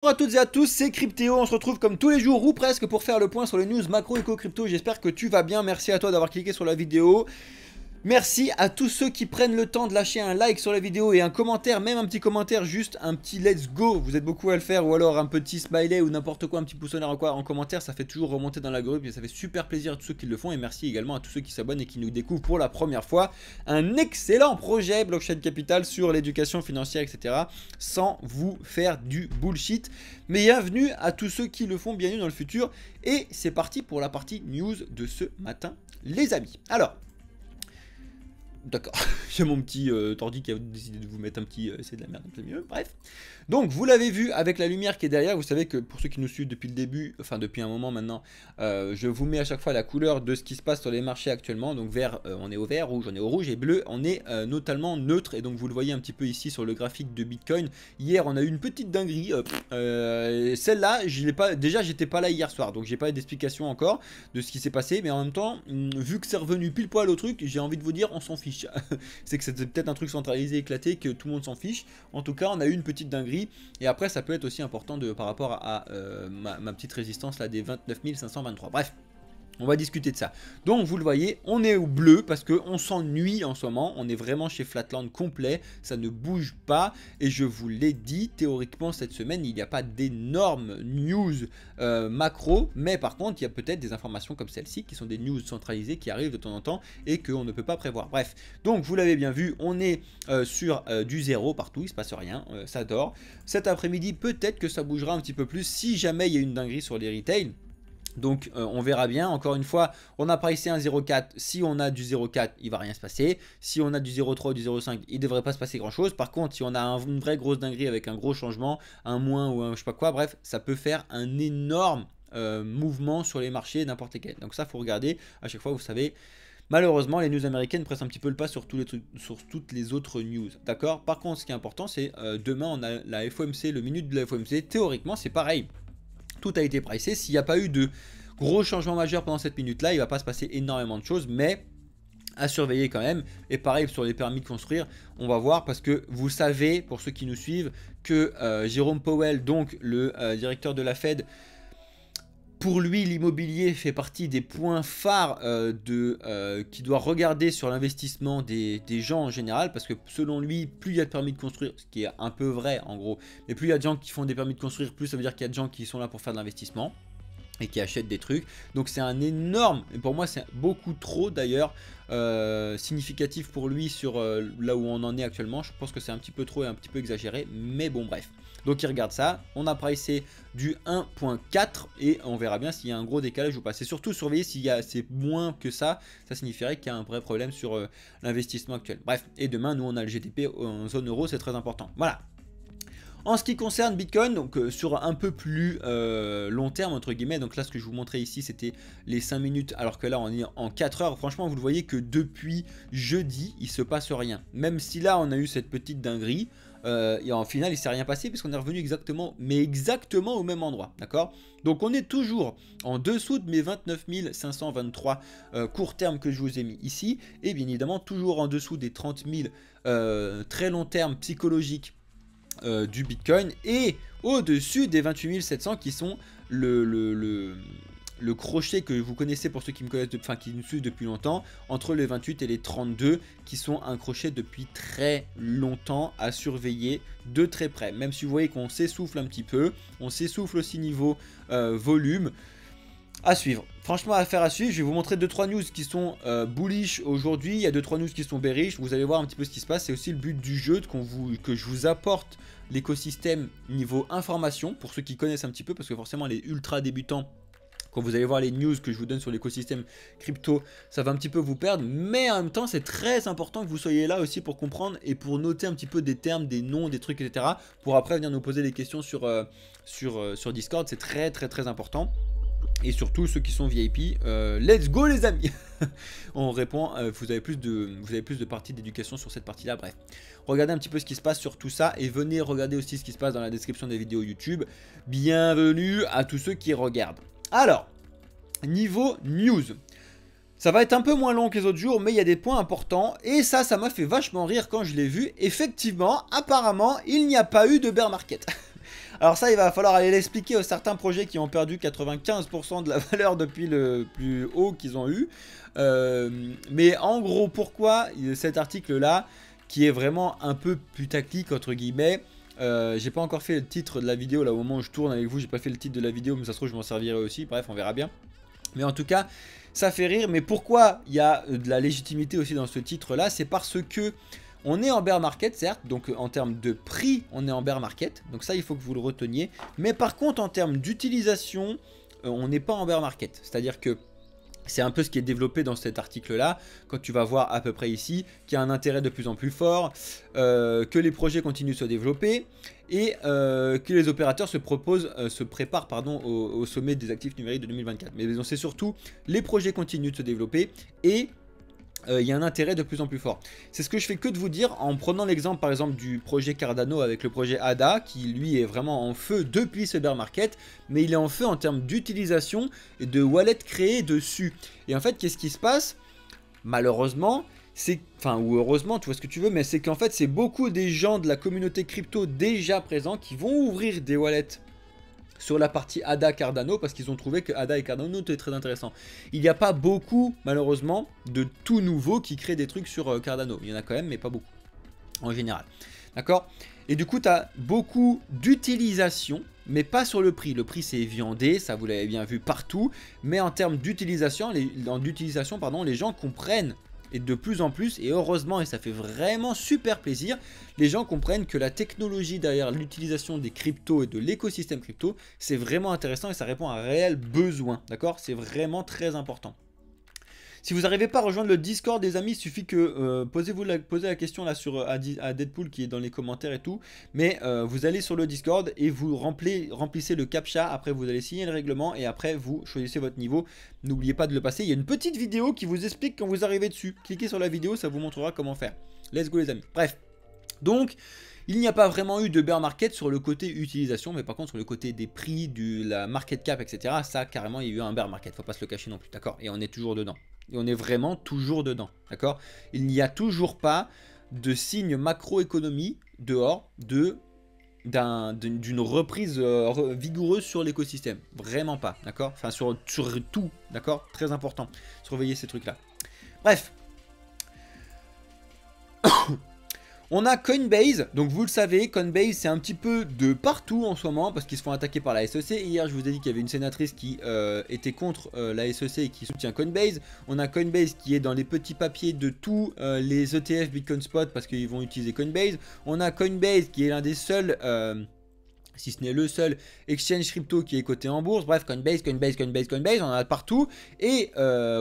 Bonjour à toutes et à tous, c'est Cryptéo, on se retrouve comme tous les jours ou presque pour faire le point sur les news macro éco crypto. J'espère que tu vas bien, merci à toi d'avoir cliqué sur la vidéo. Merci à tous ceux qui prennent le temps de lâcher un like sur la vidéo et un commentaire, même un petit commentaire, juste un petit let's go, vous êtes beaucoup à le faire, ou alors un petit smiley ou n'importe quoi, un petit pouce en l'air en commentaire, ça fait toujours remonter dans la groupe et ça fait super plaisir à tous ceux qui le font, et merci également à tous ceux qui s'abonnent et qui nous découvrent pour la première fois. Un excellent projet Blockchain Capital sur l'éducation financière, etc. sans vous faire du bullshit. Mais bienvenue à tous ceux qui le font, bienvenue dans le futur, et c'est parti pour la partie news de ce matin, les amis. Alors, d'accord, j'ai mon petit tordi qui a décidé de vous mettre un petit c'est de la merde, c'est mieux, bref. Donc vous l'avez vu avec la lumière qui est derrière, vous savez que pour ceux qui nous suivent depuis le début, enfin depuis un moment maintenant, je vous mets à chaque fois la couleur de ce qui se passe sur les marchés actuellement. Donc vert, on est au vert, rouge, on est au rouge, et bleu, on est notamment neutre. Et donc vous le voyez un petit peu ici sur le graphique de Bitcoin. Hier on a eu une petite dinguerie, celle-là, déjà j'étais pas là hier soir, donc j'ai pas d'explication encore de ce qui s'est passé. Mais en même temps, vu que c'est revenu pile poil au truc, j'ai envie de vous dire on s'en fiche. C'est que c'était peut-être un truc centralisé, éclaté, que tout le monde s'en fiche. En tout cas on a eu une petite dinguerie. Et après ça peut être aussi important par rapport à ma petite résistance là des 29 523. Bref, on va discuter de ça. Donc vous le voyez, on est au bleu parce qu'on s'ennuie en ce moment. On est vraiment chez Flatland complet, ça ne bouge pas. Et je vous l'ai dit, théoriquement cette semaine, il n'y a pas d'énormes news macro. Mais par contre, il y a peut-être des informations comme celle-ci qui sont des news centralisées qui arrivent de temps en temps et qu'on ne peut pas prévoir. Bref, donc vous l'avez bien vu, on est sur du zéro partout, il ne se passe rien, ça dort. Cet après-midi, peut-être que ça bougera un petit peu plus si jamais il y a une dinguerie sur les retails. Donc on verra bien, encore une fois, on a pricé un 0,4, si on a du 0,4, il va rien se passer. Si on a du 0,3 ou du 0,5, il ne devrait pas se passer grand chose. Par contre, si on a une vraie grosse dinguerie avec un gros changement, un moins ou un je sais pas quoi, bref, ça peut faire un énorme mouvement sur les marchés, n'importe lesquels. Donc ça, il faut regarder à chaque fois, vous savez. Malheureusement, les news américaines pressent un petit peu le pas sur, sur toutes les autres news. D'accord. Par contre, ce qui est important, c'est demain, on a la FOMC, le minute de la FOMC. Théoriquement, c'est pareil. Tout a été pricé. S'il n'y a pas eu de gros changements majeurs pendant cette minute-là, il ne va pas se passer énormément de choses, mais à surveiller quand même. Et pareil sur les permis de construire, on va voir, parce que vous savez, pour ceux qui nous suivent, que Jérôme Powell, donc le directeur de la Fed, pour lui, l'immobilier fait partie des points phares qui doit regarder sur l'investissement des gens en général, parce que selon lui, plus il y a de permis de construire, ce qui est un peu vrai en gros, mais plus il y a de gens qui font des permis de construire, plus ça veut dire qu'il y a de gens qui sont là pour faire de l'investissement et qui achètent des trucs. Donc c'est un énorme, et pour moi c'est beaucoup trop d'ailleurs, significatif pour lui sur là où on en est actuellement. Je pense que c'est un petit peu trop et un petit peu exagéré, mais bon bref. Donc il regarde ça, on a pricé du 1.4 et on verra bien s'il y a un gros décalage ou pas. C'est surtout surveiller s'il c'est moins que ça signifierait qu'il y a un vrai problème sur l'investissement actuel. Bref, et demain nous on a le GTP en zone euro, c'est très important. Voilà. En ce qui concerne Bitcoin, donc sur un peu plus long terme entre guillemets, donc là ce que je vous montrais ici c'était les 5 minutes, alors que là on est en 4 heures. Franchement vous le voyez que depuis jeudi il se passe rien. Même si là on a eu cette petite dinguerie, et en final il s'est rien passé puisqu'on est revenu exactement au même endroit, d'accord. Donc on est toujours en dessous de mes 29 523 court terme que je vous ai mis ici, et bien évidemment toujours en dessous des 30 000 très long terme psychologiques du Bitcoin, et au-dessus des 28 700 qui sont le crochet que vous connaissez pour ceux qui me connaissent, enfin qui nous suivent depuis longtemps, entre les 28 et les 32 qui sont un crochet depuis très longtemps à surveiller de très près. Même si vous voyez qu'on s'essouffle un petit peu, on s'essouffle aussi niveau volume. À suivre, franchement affaire à suivre. Je vais vous montrer 2-3 news qui sont bullish aujourd'hui, il y a 2-3 news qui sont bearish, vous allez voir un petit peu ce qui se passe. C'est aussi le but du jeu, que je vous apporte l'écosystème niveau information, pour ceux qui connaissent un petit peu, parce que forcément les ultra débutants, quand vous allez voir les news que je vous donne sur l'écosystème crypto, ça va un petit peu vous perdre, mais en même temps c'est très important que vous soyez là aussi pour comprendre et pour noter un petit peu des termes, des noms, des trucs, etc. pour après venir nous poser des questions sur Discord. C'est très important. Et surtout ceux qui sont VIP, let's go les amis. On répond, vous avez plus de parties d'éducation sur cette partie là. Bref, regardez un petit peu ce qui se passe sur tout ça, et venez regarder aussi ce qui se passe dans la description des vidéos YouTube. Bienvenue à tous ceux qui regardent. Alors, niveau news, ça va être un peu moins long que les autres jours, mais il y a des points importants, et ça m'a fait vachement rire quand je l'ai vu. Effectivement, apparemment il n'y a pas eu de bear market. Alors ça, il va falloir aller l'expliquer aux certains projets qui ont perdu 95% de la valeur depuis le plus haut qu'ils ont eu. Mais en gros, pourquoi cet article-là, qui est vraiment un peu putaclic entre guillemets, j'ai pas encore fait le titre de la vidéo là au moment où je tourne avec vous, j'ai pas fait le titre de la vidéo, mais ça se trouve je m'en servirai aussi, bref on verra bien. Mais en tout cas, ça fait rire. Mais pourquoi il y a de la légitimité aussi dans ce titre-là? C'est parce que on est en bear market, certes. Donc en termes de prix, on est en bear market. Donc ça, il faut que vous le reteniez. Mais par contre, en termes d'utilisation, on n'est pas en bear market. C'est-à-dire que c'est un peu ce qui est développé dans cet article-là, quand tu vas voir à peu près ici, qu'il y a un intérêt de plus en plus fort, que les projets continuent de se développer et que les opérateurs se préparent au sommet des actifs numériques de 2024. Mais c'est surtout les projets continuent de se développer et il y a un intérêt de plus en plus fort. C'est ce que je fais que de vous dire en prenant l'exemple par exemple du projet Cardano avec le projet ADA qui lui est vraiment en feu depuis ce bear market, mais il est en feu en termes d'utilisation et de wallet créé dessus. Et en fait, qu'est-ce qui se passe? Malheureusement, ou heureusement, tu vois ce que tu veux, mais c'est qu'en fait, c'est beaucoup des gens de la communauté crypto déjà présents qui vont ouvrir des wallets sur la partie ADA Cardano parce qu'ils ont trouvé que ADA et Cardano étaient très intéressants. Il n'y a pas beaucoup, malheureusement, de tout nouveau qui créent des trucs sur Cardano. Il y en a quand même, mais pas beaucoup, en général. D'accord? Et du coup, tu as beaucoup d'utilisation, mais pas sur le prix. Le prix, c'est viandé, ça vous l'avez bien vu partout. Mais en termes d'utilisation, les gens comprennent. Et de plus en plus, et heureusement, et ça fait vraiment super plaisir, les gens comprennent que la technologie derrière l'utilisation des cryptos et de l'écosystème crypto, c'est vraiment intéressant et ça répond à un réel besoin, d'accord? C'est vraiment très important. Si vous n'arrivez pas à rejoindre le Discord, des amis, il suffit que posez la question là à Deadpool qui est dans les commentaires et tout. Mais vous allez sur le Discord et vous remplissez le CAPTCHA. Après, vous allez signer le règlement et après, vous choisissez votre niveau. N'oubliez pas de le passer. Il y a une petite vidéo qui vous explique quand vous arrivez dessus. Cliquez sur la vidéo, ça vous montrera comment faire. Let's go les amis. Bref, donc il n'y a pas vraiment eu de bear market sur le côté utilisation, mais par contre sur le côté des prix, de la market cap, etc. Ça, carrément, il y a eu un bear market. Faut pas se le cacher non plus, d'accord? Et on est toujours dedans. Et on est vraiment toujours dedans, d'accord? Il n'y a toujours pas de signe macroéconomie dehors d'une reprise vigoureuse sur l'écosystème. Vraiment pas, d'accord? Enfin, sur tout, d'accord? Très important. Surveillez ces trucs-là. Bref. On a Coinbase, donc vous le savez, Coinbase c'est un petit peu de partout en ce moment parce qu'ils se font attaquer par la SEC. Hier je vous ai dit qu'il y avait une sénatrice qui était contre la SEC et qui soutient Coinbase. On a Coinbase qui est dans les petits papiers de tous les ETF Bitcoin Spot parce qu'ils vont utiliser Coinbase. On a Coinbase qui est l'un des seuls... si ce n'est le seul exchange crypto qui est coté en bourse. Bref, Coinbase, on en a partout. Et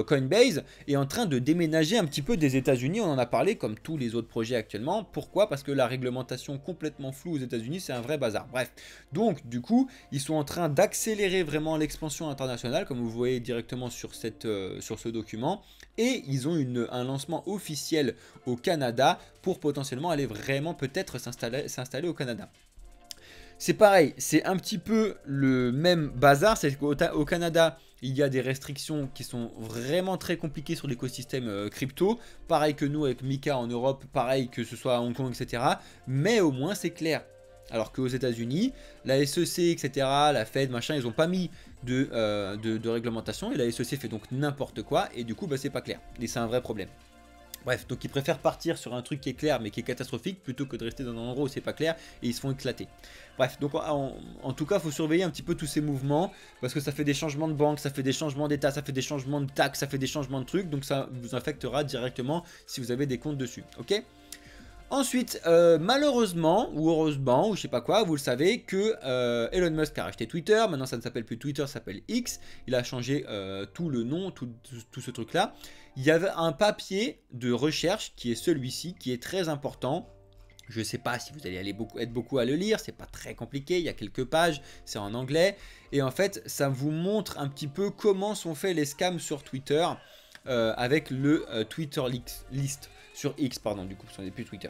Coinbase est en train de déménager un petit peu des États-Unis. On en a parlé comme tous les autres projets actuellement. Pourquoi? Parce que la réglementation complètement floue aux États-Unis, c'est un vrai bazar. Bref, donc du coup, ils sont en train d'accélérer vraiment l'expansion internationale, comme vous voyez directement sur ce document. Et ils ont un lancement officiel au Canada pour potentiellement aller vraiment peut-être s'installer au Canada. C'est pareil, c'est un petit peu le même bazar, c'est qu'au Canada, il y a des restrictions qui sont vraiment très compliquées sur l'écosystème crypto. Pareil que nous avec Mika en Europe, pareil que ce soit à Hong Kong, etc. Mais au moins c'est clair. Alors qu'aux États-Unis, la SEC, etc., la Fed, machin, ils n'ont pas mis de réglementation. Et la SEC fait donc n'importe quoi. Et du coup, bah, c'est pas clair. Et c'est un vrai problème. Bref, donc ils préfèrent partir sur un truc qui est clair mais qui est catastrophique plutôt que de rester dans un endroit où c'est pas clair et ils se font éclater. Bref, donc en tout cas, il faut surveiller un petit peu tous ces mouvements parce que ça fait des changements de banque, ça fait des changements d'état, ça fait des changements de taxes, ça fait des changements de trucs, donc ça vous affectera directement si vous avez des comptes dessus, ok? Ensuite, malheureusement, ou heureusement, ou je sais pas quoi, vous le savez que Elon Musk a racheté Twitter. Maintenant, ça ne s'appelle plus Twitter, ça s'appelle X. Il a changé tout le nom, tout ce truc-là. Il y avait un papier de recherche qui est celui-ci, qui est très important. Je ne sais pas si vous allez être beaucoup à le lire, c'est pas très compliqué, il y a quelques pages, c'est en anglais. Et en fait, ça vous montre un petit peu comment sont faits les scams sur Twitter avec le Twitter list. Sur X, pardon, du coup, ce n'est plus Twitter.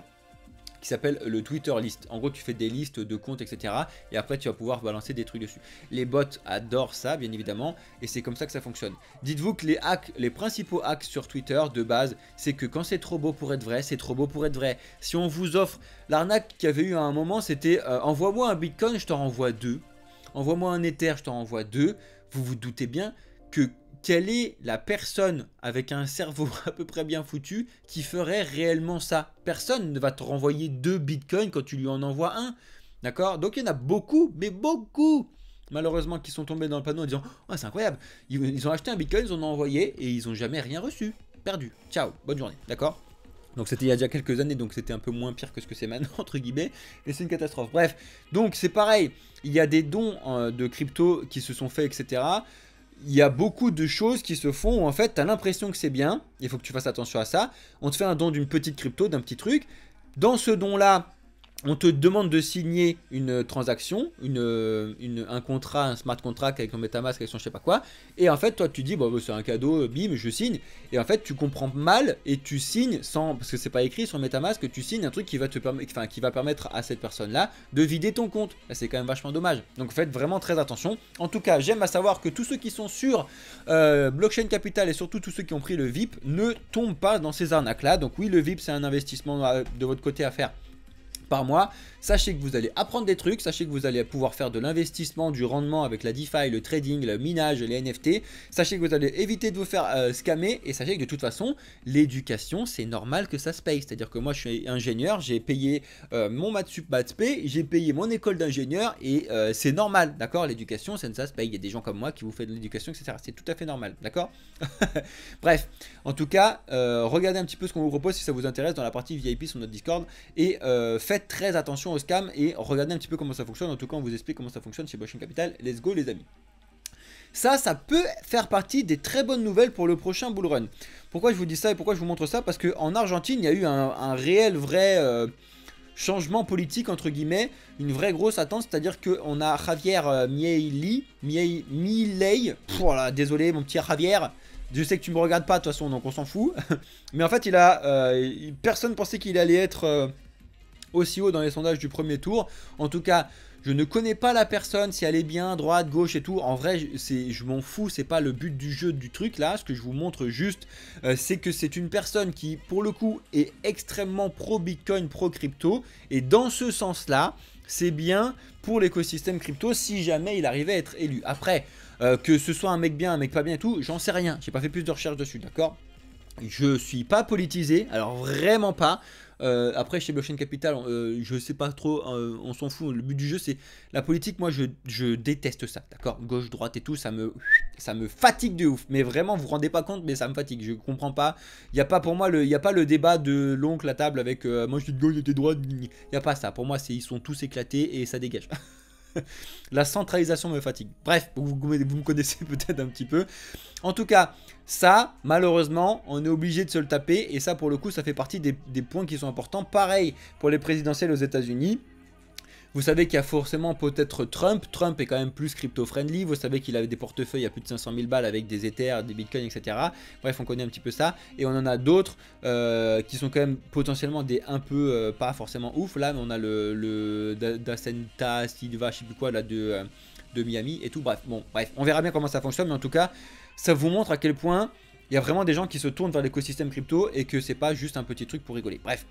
qui s'appelle le Twitter list. En gros, tu fais des listes de comptes, etc. Et après, tu vas pouvoir balancer des trucs dessus. Les bots adorent ça, bien évidemment, et c'est comme ça que ça fonctionne. Dites-vous que les hacks, les principaux hacks sur Twitter, de base, c'est que quand c'est trop beau pour être vrai, c'est trop beau pour être vrai. Si on vous offre, l'arnaque qu'il y avait eu à un moment, c'était envoie-moi un Bitcoin, je t'en renvoie 2. Envoie-moi un Ether, je t'en renvoie 2. Vous vous doutez bien que quelle est la personne avec un cerveau à peu près bien foutu qui ferait réellement ça? Personne ne va te renvoyer 2 bitcoins quand tu lui en envoies un. D'accord? Donc il y en a beaucoup, mais beaucoup, malheureusement, qui sont tombés dans le panneau en disant oh, c'est incroyable, ils ont acheté un bitcoin, ils en ont envoyé et ils n'ont jamais rien reçu. Perdu. Ciao, bonne journée. D'accord? Donc c'était il y a déjà quelques années, donc c'était un peu moins pire que ce que c'est maintenant, entre guillemets, et c'est une catastrophe. Bref, donc c'est pareil, il y a des dons de crypto qui se sont faits, etc. Il y a beaucoup de choses qui se font où en fait tu as l'impression que c'est bien, il faut que tu fasses attention à ça. On te fait un don d'une petite crypto, d'un petit truc. Dans ce don là, on te demande de signer une transaction, un contrat, un smart contract avec ton MetaMask, avec son je sais pas quoi. Et en fait, toi, tu dis, bon, c'est un cadeau, bim, je signe. Et en fait, tu comprends mal et tu signes sans, parce que c'est pas écrit sur MetaMask, tu signes un truc qui va te permettre, enfin, qui va permettre à cette personne-là de vider ton compte. C'est quand même vachement dommage. Donc, faites vraiment très attention. En tout cas, j'aime à savoir que tous ceux qui sont sur Blockchain Capital et surtout tous ceux qui ont pris le VIP ne tombent pas dans ces arnaques-là. Donc, oui, le VIP, c'est un investissement de votre côté à faire par mois. Sachez que vous allez apprendre des trucs, sachez que vous allez pouvoir faire de l'investissement, du rendement avec la DeFi, le trading, le minage, les NFT. Sachez que vous allez éviter de vous faire scammer et sachez que de toute façon, l'éducation, c'est normal que ça se paye. C'est-à-dire que moi, je suis ingénieur, j'ai payé mon maths sup maths p, j'ai payé mon école d'ingénieur et c'est normal, d'accord? L'éducation, ça se paye. Il y a des gens comme moi qui vous font de l'éducation, etc. C'est tout à fait normal, d'accord? Bref, en tout cas, regardez un petit peu ce qu'on vous propose si ça vous intéresse dans la partie VIP sur notre Discord et faites très attention au scam et regardez un petit peu comment ça fonctionne. En tout cas, on vous explique comment ça fonctionne chez Blockchain Capital. Let's go les amis. Ça peut faire partie des très bonnes nouvelles pour le prochain bull run. Pourquoi je vous dis ça et pourquoi je vous montre ça? Parce qu'en Argentine, il y a eu un réel, vrai changement politique, entre guillemets, une vraie grosse attente. C'est-à-dire qu'on a Javier Milei, voilà, désolé mon petit Javier, je sais que tu me regardes pas de toute façon, donc on s'en fout. Mais en fait, personne pensait qu'il allait être aussi haut dans les sondages du premier tour. En tout cas, je ne connais pas la personne, si elle est bien, droite, gauche et tout. En vrai, je m'en fous, c'est pas le but du jeu du truc là. Ce que je vous montre juste, c'est que c'est une personne qui, pour le coup, est extrêmement pro-Bitcoin, pro-crypto. Et dans ce sens-là, c'est bien pour l'écosystème crypto si jamais il arrivait à être élu. Après, que ce soit un mec bien, un mec pas bien et tout, j'en sais rien. J'ai pas fait plus de recherches dessus, d'accord? Je suis pas politisé, alors vraiment pas. Après chez Blockchain Capital, je sais pas trop, on s'en fout. Le but du jeu c'est la politique. Moi je déteste ça, d'accord? Gauche, droite et tout, ça me fatigue de ouf. Mais vraiment, vous vous rendez pas compte, mais ça me fatigue. Je comprends pas. Il y a pas pour moi il y a pas le débat de l'oncle à table avec moi je suis de gauche, j'étais de droite. Il y a pas ça. Pour moi, ils sont tous éclatés et ça dégage. La centralisation me fatigue. Bref, vous me connaissez peut-être un petit peu. En tout cas, ça, malheureusement, on est obligé de se le taper. Et ça, pour le coup, ça fait partie des points qui sont importants. Pareil pour les présidentielles aux États-Unis. Vous savez qu'il y a forcément peut-être Trump. Trump est quand même plus crypto-friendly. Vous savez qu'il avait des portefeuilles à plus de 500 000 balles avec des Ethers, des Bitcoins, etc. Bref, on connaît un petit peu ça. Et on en a d'autres qui sont quand même potentiellement des un peu pas forcément ouf. Là, on a le Dacenta, Silva, je sais plus quoi, là, de Miami et tout. Bref, bon, bref, on verra bien comment ça fonctionne. Mais en tout cas, ça vous montre à quel point il y a vraiment des gens qui se tournent vers l'écosystème crypto et que c'est pas juste un petit truc pour rigoler. Bref.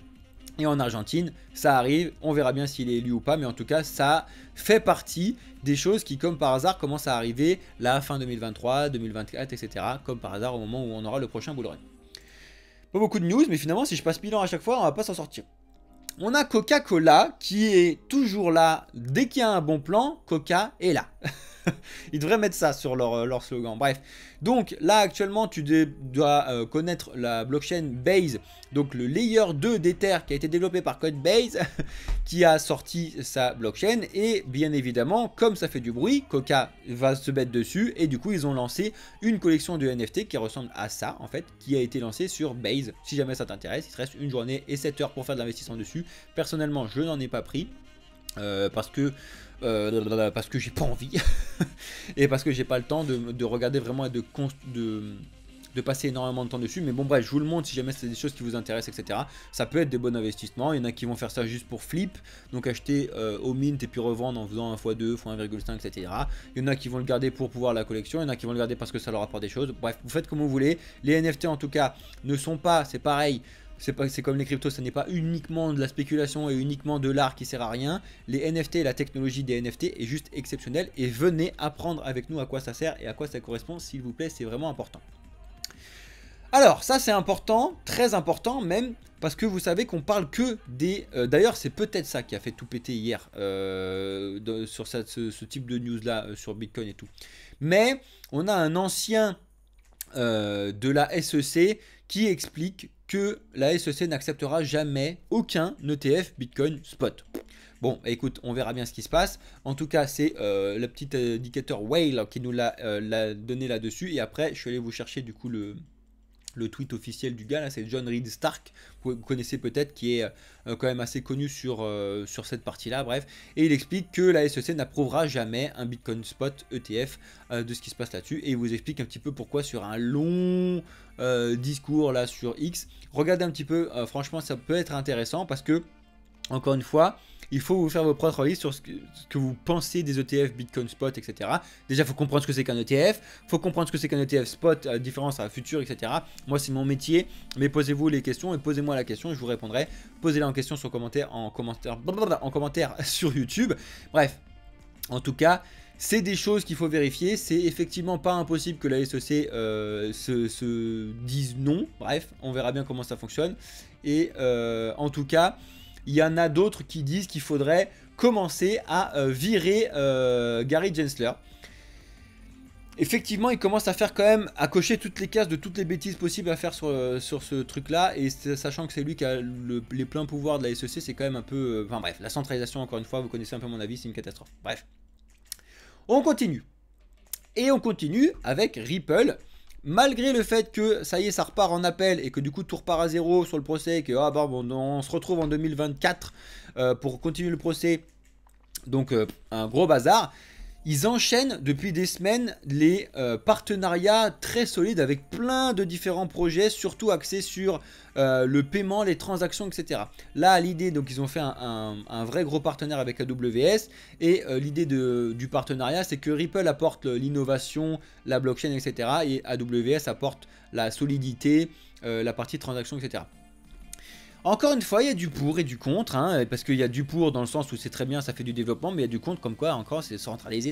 Et en Argentine, ça arrive, on verra bien s'il est élu ou pas, mais en tout cas, ça fait partie des choses qui, comme par hasard, commencent à arriver la fin 2023, 2024, etc. Comme par hasard au moment où on aura le prochain bull run. Pas beaucoup de news, mais finalement, si je passe bilan à chaque fois, on va pas s'en sortir. On a Coca-Cola qui est toujours là. Dès qu'il y a un bon plan, Coca est là. Ils devraient mettre ça sur leur slogan. Bref, donc là actuellement tu dois connaître la blockchain Base, donc le layer 2 d'Ether qui a été développé par Coinbase qui a sorti sa blockchain. Et bien évidemment, comme ça fait du bruit, Coca va se mettre dessus et du coup ils ont lancé une collection de NFT qui ressemble à ça en fait, qui a été lancée sur Base. Si jamais ça t'intéresse, il te reste une journée et 7 heures pour faire de l'investissement dessus. Personnellement, je n'en ai pas pris parce que j'ai pas envie et parce que j'ai pas le temps de regarder vraiment et de de passer énormément de temps dessus, mais bon bref, je vous le montre si jamais c'est des choses qui vous intéressent, etc. Ça peut être des bons investissements. Il y en a qui vont faire ça juste pour flip, donc acheter au mint et puis revendre en faisant 1x2, x1,5, etc. Il y en a qui vont le garder pour pouvoir la collection, il y en a qui vont le garder parce que ça leur apporte des choses. Bref, vous faites comme vous voulez. Les NFT en tout cas ne sont pas, c'est pareil, c'est comme les cryptos, ce n'est pas uniquement de la spéculation et uniquement de l'art qui sert à rien. Les NFT et la technologie des NFT est juste exceptionnelle, et venez apprendre avec nous à quoi ça sert et à quoi ça correspond, s'il vous plaît, c'est vraiment important. Alors ça c'est important, très important même, parce que vous savez qu'on parle que des... D'ailleurs c'est peut-être ça qui a fait tout péter hier sur ce type de news là sur Bitcoin et tout. Mais on a un ancien de la SEC qui explique que la SEC n'acceptera jamais aucun ETF Bitcoin spot. Bon, écoute, on verra bien ce qui se passe. En tout cas, c'est le petit indicateur Whale qui nous l'a donné là-dessus. Et après, je suis allé vous chercher du coup le tweet officiel du gars, là, c'est John Reed Stark, vous connaissez peut-être, qui est quand même assez connu sur cette partie-là, bref. Et il explique que la SEC n'approuvera jamais un Bitcoin Spot ETF de ce qui se passe là-dessus. Et il vous explique un petit peu pourquoi sur un long discours là sur X. Regardez un petit peu, franchement, ça peut être intéressant parce que, encore une fois, il faut vous faire vos propres avis sur ce que vous pensez des ETF, Bitcoin Spot, etc. Déjà, il faut comprendre ce que c'est qu'un ETF. Il faut comprendre ce que c'est qu'un ETF Spot, à différence à la future, etc. Moi, c'est mon métier. Mais posez-vous les questions et posez-moi la question et je vous répondrai. Posez-la en question en commentaire sur YouTube. Bref, en tout cas, c'est des choses qu'il faut vérifier. C'est effectivement pas impossible que la SEC se dise non. Bref, on verra bien comment ça fonctionne. Et en tout cas... il y en a d'autres qui disent qu'il faudrait commencer à virer Gary Gensler. Effectivement, il commence à faire quand même, à cocher toutes les cases de toutes les bêtises possibles à faire sur ce truc-là. Et sachant que c'est lui qui a les pleins pouvoirs de la SEC, c'est quand même un peu... enfin bref, la centralisation, encore une fois, vous connaissez un peu mon avis, c'est une catastrophe. Bref. On continue. Et on continue avec Ripple. Malgré le fait que ça y est, ça repart en appel et que du coup tout repart à zéro sur le procès et que on se retrouve en 2024 pour continuer le procès, donc un gros bazar. Ils enchaînent depuis des semaines les partenariats très solides avec plein de différents projets, surtout axés sur le paiement, les transactions, etc. Là, l'idée, donc ils ont fait un vrai gros partenaire avec AWS, et l'idée du partenariat, c'est que Ripple apporte l'innovation, la blockchain, etc. et AWS apporte la solidité, la partie transaction, etc. Encore une fois, il y a du pour et du contre, hein, parce qu'il y a du pour dans le sens où c'est très bien, ça fait du développement, mais il y a du contre comme quoi encore c'est centralisé,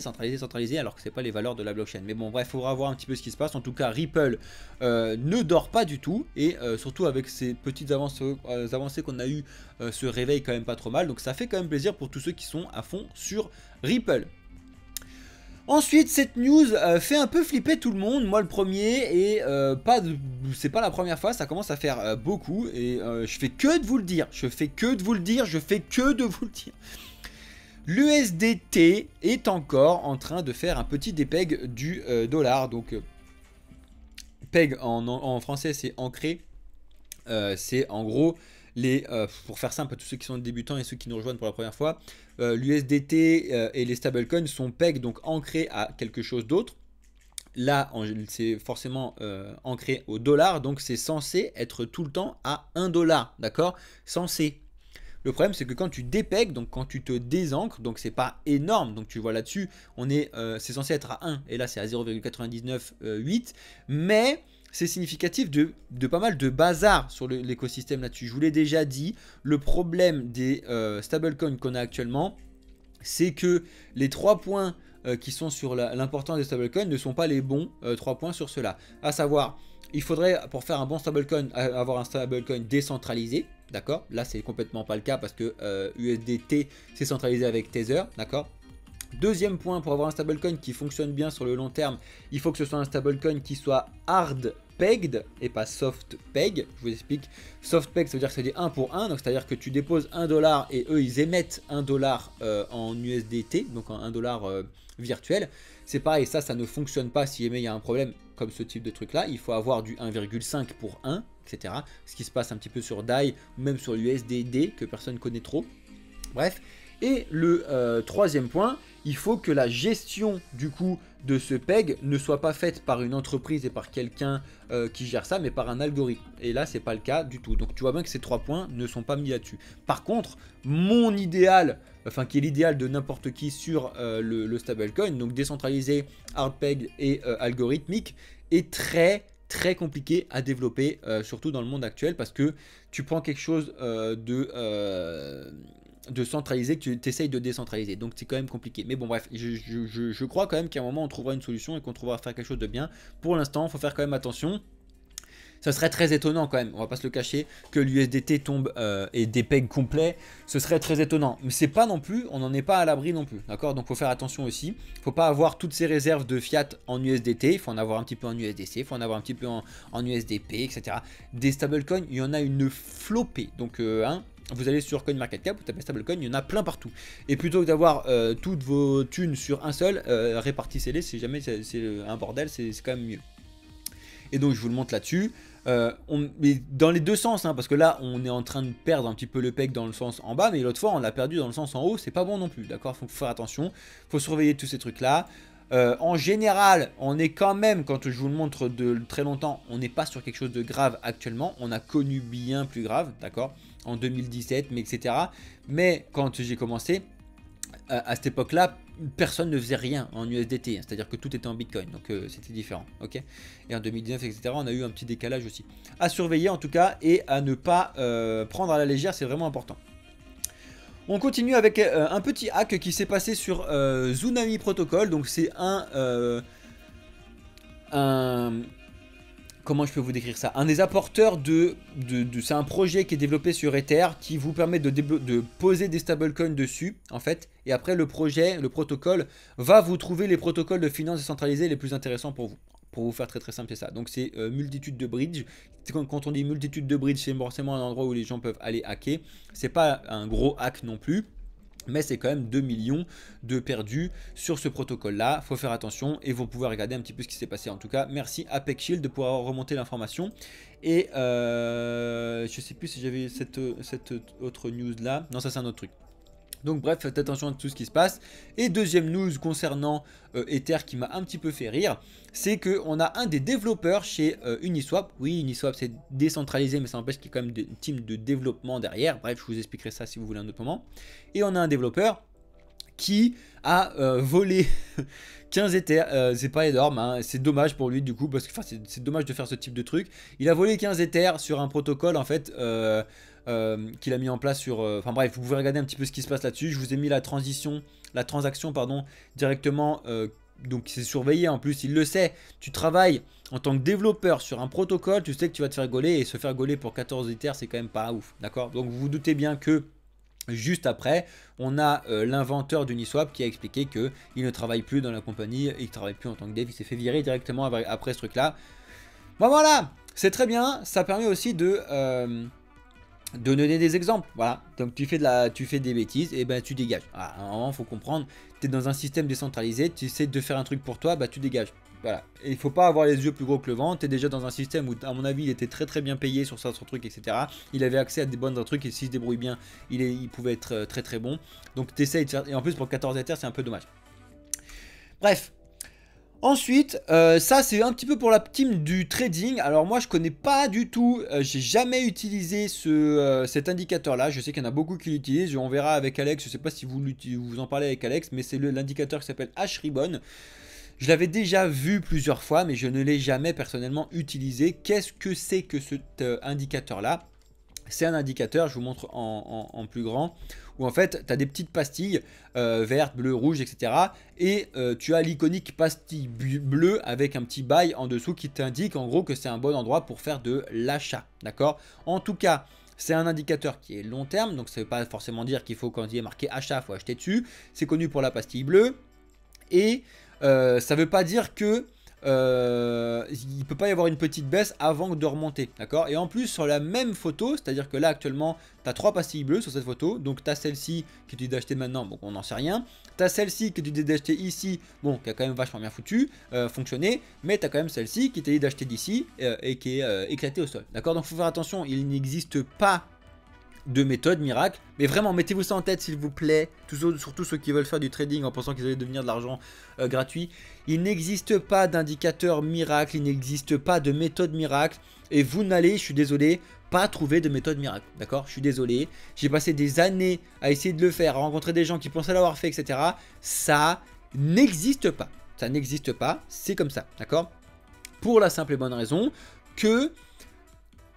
alors que c'est pas les valeurs de la blockchain. Mais bon, bref, il faudra voir un petit peu ce qui se passe. En tout cas, Ripple ne dort pas du tout, et surtout avec ces petites avancées qu'on a eu, se réveille quand même pas trop mal. Donc ça fait quand même plaisir pour tous ceux qui sont à fond sur Ripple. Ensuite, cette news fait un peu flipper tout le monde, moi le premier, et c'est pas la première fois, ça commence à faire beaucoup, et je fais que de vous le dire, L'USDT est encore en train de faire un petit dépeg du dollar, donc peg en français c'est ancré, c'est en gros... pour faire simple à tous ceux qui sont débutants et ceux qui nous rejoignent pour la première fois, l'USDT et les stablecoins sont peg, donc ancrés à quelque chose d'autre. Là, c'est forcément ancré au dollar, donc c'est censé être tout le temps à 1 $, d'accord? Censé. Le problème, c'est que quand tu dépeg, donc quand tu te désancres, donc c'est pas énorme, donc tu vois là-dessus, c'est censé être à 1, et là c'est à 0,998, mais... c'est significatif de pas mal de bazar sur l'écosystème là-dessus. Je vous l'ai déjà dit, le problème des stablecoins qu'on a actuellement, c'est que les 3 points qui sont sur l'importance des stablecoins ne sont pas les bons 3 points sur cela. À savoir, il faudrait, pour faire un bon stablecoin, avoir un stablecoin décentralisé. D'accord? Là, c'est complètement pas le cas parce que USDT, c'est centralisé avec Tether. D'accord? Deuxième point, pour avoir un stablecoin qui fonctionne bien sur le long terme, il faut que ce soit un stablecoin qui soit hard pegged et pas soft peg. Je vous explique. Soft peg, ça veut dire que c'est des 1 pour 1, donc c'est-à-dire que tu déposes 1 $ et eux ils émettent 1 $ en USDT, donc en 1 $ virtuel. C'est pareil, ça ne fonctionne pas si jamais il y a un problème comme ce type de truc là. Il faut avoir du 1,5 pour 1, etc. Ce qui se passe un petit peu sur DAI ou même sur l'USDD que personne ne connaît trop. Bref. Et le troisième point, il faut que la gestion du coup de ce PEG ne soit pas faite par une entreprise et par quelqu'un qui gère ça, mais par un algorithme. Et là, c'est pas le cas du tout. Donc tu vois bien que ces 3 points ne sont pas mis là-dessus. Par contre, mon idéal, enfin qui est l'idéal de n'importe qui sur le stablecoin, donc décentralisé, hard PEG et algorithmique, est très compliqué à développer, surtout dans le monde actuel, parce que tu prends quelque chose de centraliser, que tu essayes de décentraliser. Donc c'est quand même compliqué. Mais bon bref, je crois quand même qu'à un moment on trouvera une solution et qu'on trouvera à faire quelque chose de bien. Pour l'instant, il faut faire quand même attention. Ça serait très étonnant quand même, on va pas se le cacher, que l'USDT tombe et des pegs complets. Ce serait très étonnant. Mais c'est pas non plus, on n'en est pas à l'abri non plus. D'accord? Donc faut faire attention aussi. Faut pas avoir toutes ces réserves de fiat en USDT. Il faut en avoir un petit peu en USDC. Il faut en avoir un petit peu en USDP, etc. Des stablecoins, il y en a une flopée. Donc vous allez sur CoinMarketCap, vous tapez stablecoin, il y en a plein partout. Et plutôt que d'avoir toutes vos thunes sur un seul, répartissez-les. Si jamais c'est un bordel, c'est quand même mieux. Et donc je vous le montre là-dessus. Mais dans les deux sens, hein, parce que là on est en train de perdre un petit peu le PEG dans le sens en bas, mais l'autre fois on l'a perdu dans le sens en haut, c'est pas bon non plus, d'accord? Faut faire attention, faut surveiller tous ces trucs là. En général, on est quand même, quand je vous le montre de très longtemps, on n'est pas sur quelque chose de grave actuellement. On a connu bien plus grave, d'accord, en 2017, mais etc. Mais quand j'ai commencé, à cette époque-là, personne ne faisait rien en USDT, c'est-à-dire que tout était en Bitcoin, donc c'était différent, ok. Et en 2019, etc., on a eu un petit décalage aussi. À surveiller en tout cas, et à ne pas prendre à la légère, c'est vraiment important. On continue avec un petit hack qui s'est passé sur Zunami Protocol, donc c'est comment je peux vous décrire ça? Un des apporteurs c'est un projet qui est développé sur Ether qui vous permet de poser des stablecoins dessus en fait. Et après le projet, le protocole va vous trouver les protocoles de finance décentralisés les plus intéressants pour vous. Pour vous faire très simple, c'est ça. Donc c'est multitude de bridges. Quand on dit multitude de bridges, c'est forcément un endroit où les gens peuvent aller hacker. C'est pas un gros hack non plus. Mais c'est quand même 2 millions de perdus sur ce protocole-là. Il faut faire attention et vous pouvez regarder un petit peu ce qui s'est passé. En tout cas, merci à PeckShield de pouvoir remonter l'information. Et je sais plus si j'avais cette autre news-là. Non, ça c'est un autre truc. Donc bref, faites attention à tout ce qui se passe. Et deuxième news concernant Ether qui m'a un petit peu fait rire, c'est qu'on a un des développeurs chez Uniswap. Oui, Uniswap c'est décentralisé, mais ça n'empêche qu'il y a quand même une team de développement derrière. Bref, je vous expliquerai ça si vous voulez un autre moment. Et on a un développeur qui a volé 15 Ethers, c'est pas énorme, hein. C'est dommage pour lui du coup, parce que c'est dommage de faire ce type de truc. Il a volé 15 Ethers sur un protocole en fait qu'il a mis en place sur... Enfin bref, vous pouvez regarder un petit peu ce qui se passe là-dessus. Je vous ai mis la transaction pardon, directement, donc c'est surveillé en plus, il le sait. Tu travailles en tant que développeur sur un protocole, tu sais que tu vas te faire gauler, et se faire gauler pour 14 Ethers, c'est quand même pas ouf, d'accord? Donc vous vous doutez bien que juste après, on a l'inventeur d'Uniswap qui a expliqué qu'il ne travaille plus dans la compagnie, il ne travaille plus en tant que dev, il s'est fait virer directement après ce truc-là. Bon voilà, c'est très bien, ça permet aussi de donner des exemples, voilà. Donc tu fais des bêtises, et ben tu dégages. Voilà, à un moment, il faut comprendre, tu es dans un système décentralisé, tu essaies de faire un truc pour toi, bah tu dégages. Voilà, et il faut pas avoir les yeux plus gros que le ventre. Tu es déjà dans un système où à mon avis il était très bien payé sur ça, son truc, etc. Il avait accès à des bonnes trucs et s'il se débrouille bien, il pouvait être très bon. Donc tu essayes de faire, et en plus pour 14 Ethers c'est un peu dommage. Bref. Ensuite, ça c'est un petit peu pour la team du trading. Alors moi je connais pas du tout, j'ai jamais utilisé cet indicateur là. Je sais qu'il y en a beaucoup qui l'utilisent, on verra avec Alex. Je sais pas si vous en parlez avec Alex, mais c'est l'indicateur qui s'appelle H-Ribbon. Je l'avais déjà vu plusieurs fois, mais je ne l'ai jamais personnellement utilisé. Qu'est-ce que c'est que cet indicateur-là? C'est un indicateur, je vous montre en plus grand, où en fait, tu as des petites pastilles vertes, bleues, rouges, etc. Et tu as l'iconique pastille bleue avec un petit bail en dessous qui t'indique en gros que c'est un bon endroit pour faire de l'achat. D'accord? En tout cas, c'est un indicateur qui est long terme, donc ça ne veut pas forcément dire qu'il faut, quand il est marqué achat, il faut acheter dessus. C'est connu pour la pastille bleue. Et ça ne veut pas dire que il peut pas y avoir une petite baisse avant de remonter, d'accord? Et en plus sur la même photo, c'est à dire que là actuellement tu as 3 pastilles bleues sur cette photo. Donc tu as celle-ci que tu dis d'acheter maintenant, bon on n'en sait rien. Tu as celle-ci que tu dis d'acheter ici, bon qui a quand même vachement bien fonctionné. Mais tu as quand même celle-ci qui t'a dit d'acheter d'ici et qui est éclatée au sol, d'accord? Donc il faut faire attention, il n'existe pas de méthode miracle. Mais vraiment, mettez-vous ça en tête s'il vous plaît, surtout ceux qui veulent faire du trading en pensant qu'ils allaient devenir de l'argent gratuit. Il n'existe pas d'indicateur miracle, il n'existe pas de méthode miracle. Et vous n'allez, je suis désolé, pas trouver de méthode miracle. D'accord? Je suis désolé. J'ai passé des années à essayer de le faire, à rencontrer des gens qui pensaient l'avoir fait, etc. Ça n'existe pas. Ça n'existe pas. C'est comme ça. D'accord? Pour la simple et bonne raison que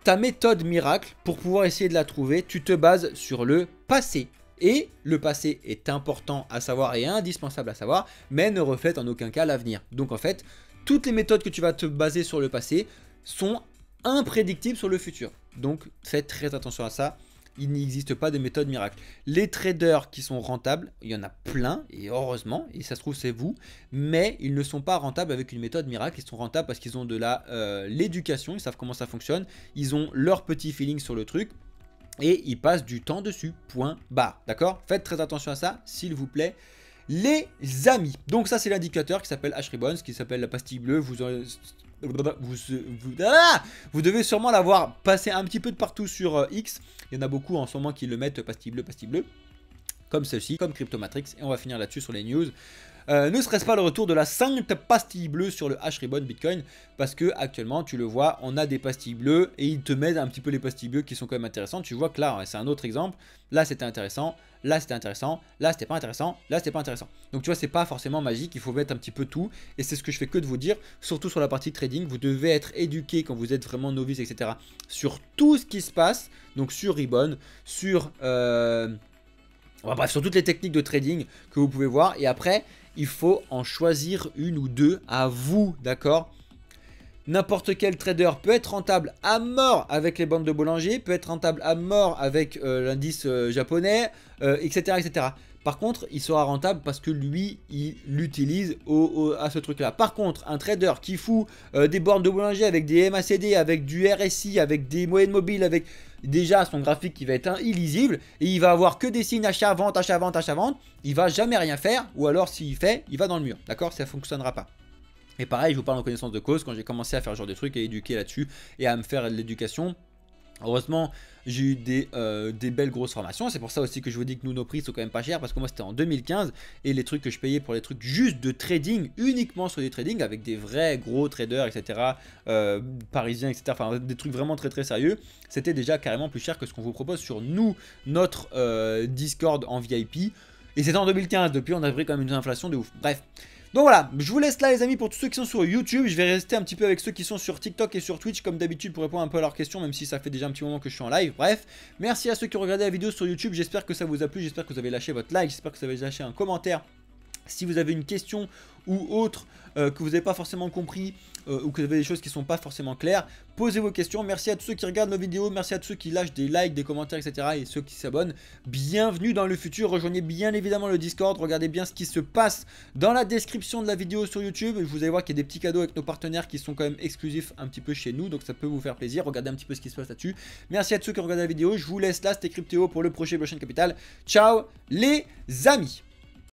ta méthode miracle, pour pouvoir essayer de la trouver, tu te bases sur le passé. Et le passé est important à savoir et indispensable à savoir, mais ne reflète en aucun cas l'avenir. Donc en fait, toutes les méthodes que tu vas te baser sur le passé sont imprédictibles sur le futur. Donc faites très attention à ça. Il n'existe pas de méthode miracle. Les traders qui sont rentables, il y en a plein, et heureusement, et ça se trouve c'est vous, mais ils ne sont pas rentables avec une méthode miracle. Ils sont rentables parce qu'ils ont de l'éducation, ils savent comment ça fonctionne, ils ont leur petit feeling sur le truc, et ils passent du temps dessus, point barre, d'accord? Faites très attention à ça, s'il vous plaît, les amis. Donc ça c'est l'indicateur qui s'appelle H-Ribbons, qui s'appelle la pastille bleue, vous devez sûrement l'avoir passé un petit peu de partout sur X. Il y en a beaucoup en ce moment qui le mettent pastille bleue, comme ceci, comme Cryptomatrix. Et on va finir là-dessus sur les news. Ne serait-ce pas le retour de la sainte pastille bleue sur le H-Ribbon Bitcoin? Parce que actuellement, tu le vois, on a des pastilles bleues et ils te mettent un petit peu les pastilles bleues qui sont quand même intéressantes. Tu vois que là, c'est un autre exemple. Là, c'était intéressant. Là, c'était intéressant. Là, c'était pas intéressant. Là, c'était pas intéressant. Donc, tu vois, c'est pas forcément magique. Il faut mettre un petit peu tout. Et c'est ce que je fais que de vous dire. Surtout sur la partie trading. Vous devez être éduqué quand vous êtes vraiment novice, etc. Sur tout ce qui se passe. Donc, sur Ribbon, sur... bref, sur toutes les techniques de trading que vous pouvez voir. Et après, il faut en choisir une ou deux à vous, d'accord? N'importe quel trader peut être rentable à mort avec les bandes de Bollinger, peut être rentable à mort avec l'indice japonais, etc., etc. Par contre, il sera rentable parce que lui, il l'utilise à ce truc-là. Par contre, un trader qui fout des bornes de Bollinger avec des MACD, avec du RSI, avec des moyennes mobiles, avec déjà son graphique qui va être illisible, et il va avoir que des signes achat, vente, achat, vente, achat, vente, il va jamais rien faire, ou alors s'il fait, il va dans le mur. D'accord? Ça ne fonctionnera pas. Et pareil, je vous parle en connaissance de cause, quand j'ai commencé à faire ce genre de trucs, à éduquer là-dessus, et à me faire de l'éducation. Heureusement, j'ai eu des belles grosses formations. C'est pour ça aussi que je vous dis que nos prix sont quand même pas chers. Parce que moi, c'était en 2015. Et les trucs que je payais pour les trucs juste de trading, uniquement sur des trading, avec des vrais gros traders, etc. Parisiens, etc. Enfin, des trucs vraiment très très sérieux. C'était déjà carrément plus cher que ce qu'on vous propose sur nous, notre Discord en VIP. Et c'était en 2015. Depuis, on a pris quand même une inflation de ouf. Bref. Donc voilà, je vous laisse là les amis pour tous ceux qui sont sur YouTube. Je vais rester un petit peu avec ceux qui sont sur TikTok et sur Twitch comme d'habitude pour répondre un peu à leurs questions, même si ça fait déjà un petit moment que je suis en live. Bref, merci à ceux qui ont regardé la vidéo sur YouTube, j'espère que ça vous a plu, j'espère que vous avez lâché votre like, j'espère que vous avez lâché un commentaire. Si vous avez une question ou autre que vous n'avez pas forcément compris ou que vous avez des choses qui ne sont pas forcément claires, posez vos questions. Merci à tous ceux qui regardent nos vidéos, merci à tous ceux qui lâchent des likes, des commentaires, etc. et ceux qui s'abonnent. Bienvenue dans le futur, rejoignez bien évidemment le Discord, regardez bien ce qui se passe dans la description de la vidéo sur YouTube. Vous allez voir qu'il y a des petits cadeaux avec nos partenaires qui sont quand même exclusifs un petit peu chez nous, donc ça peut vous faire plaisir. Regardez un petit peu ce qui se passe là-dessus. Merci à tous ceux qui ont regardé la vidéo, je vous laisse là, c'était Cryptéo pour le projet Blockchain Capital. Ciao les amis!